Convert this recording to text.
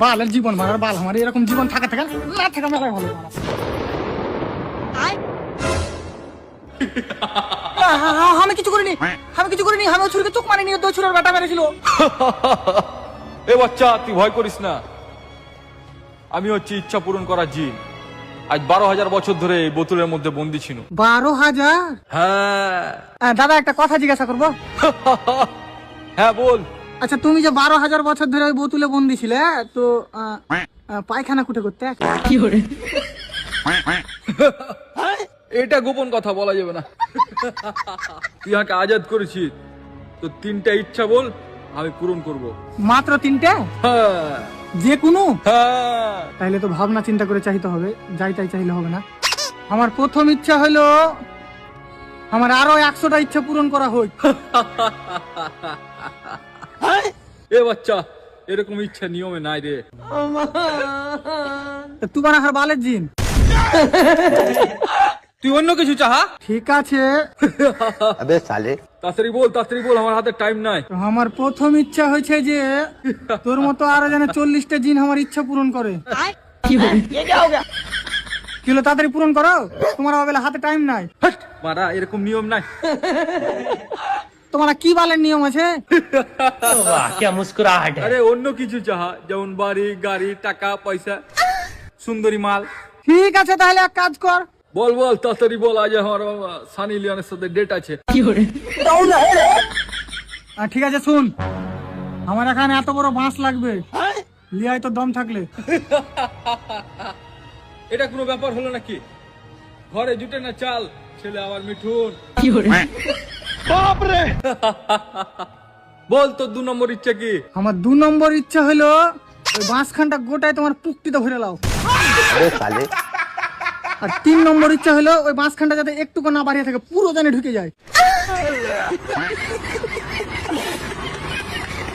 বালের জীবন মারার বাল, আমার এরকম জীবন থাকা থাকা না থাকা মেলায় ভালো। আমি কিছু করিনি, আমি কিছু করিনি, আমি ছুরিকে চোখ মারিনি, ওই ছুরির বাটা মেরেছিল। এ বাচ্চা, তুই ভয় করিস না। আমি হচ্ছি ইচ্ছা পূরণ করা জিন। আজ 12,000 বছর ধরে এই বোতলের মধ্যে বন্দি ছিল। 12,000? হ্যাঁ। দাদা একটা কথা জিজ্ঞাসা করবো? হ্যাঁ বল। আচ্ছা, তুমি যে 12,000 বছর ধরে ওই বোতলে বন্দি ছিলে, তো পায়খানা কুটে করতে কি করে? এটা গোপন কথা বলা যাবে না। তুই আমাকে আজাদ করেছিস, তো 3টা ইচ্ছা বল, আমি পূরণ করব। মাত্র 3টে? হ্যাঁ। যে কোনো? হ্যাঁ। তাইলে তো ভাবনা চিন্তা করে চাইতে হবে, যাই তাই চাইলে হবে না। আমার প্রথম ইচ্ছা হলো আমার আরো 100টা ইচ্ছা পূরণ করা হোক। এ বাচ্চা, এরকম ইচ্ছা নিয়মে নাই রে। তুই বানাহার বালের জিন, তুই অন্য কিছু চাহা। ঠিক আছে। अबे साले তাড়াতাড়ি বল, আমার হাতে টাইম নাই। তো আমার প্রথম ইচ্ছা হয়েছে যে তোর মতো আরো যেন 40টা জিন আমার ইচ্ছা পূরণ করে। কি হলো, তাড়াতাড়ি পূরণ করো, তোমার বেলা হাতে টাইম নাই। হাট, মারা, এরকম নিয়ম নাই। তোমার কি বালের নিয়ম আছে? वाह क्या मुस्कुराहट है। আরে অন্য কিছু চাহা, যেমন বাড়ি গাড়ি টাকা পয়সা সুন্দরী মাল। ঠিক আছে, তাহলে এক কাজ কর। বল তাড়াতাড়ি বল, আজ আমার সানি লিওনের সাথে ডেট আছে। ঠিক আছে, শুন, আমার এখানে এত বড় বাঁশ লাগবে, লিয়াই তো দম থাকলে। এটা কোনো ব্যাপার হলো নাকি? ঘরে জুটে না চাল, ছেলে আবার মিঠুন। বাপরে। বল তোর 2 নম্বর ইচ্ছা কি? আমার 2 নম্বর ইচ্ছা হলো ওই বাঁশখানটা গোটায় তোমার পুক্তিতে ভরে লাও। अबे साले আর 3 নম্বর ইচ্ছা হলো ওই বাঁশখানটা যাতে একটুকু না বাড়িয়ে থাকে, পুরো জানে ঢুকে যায়।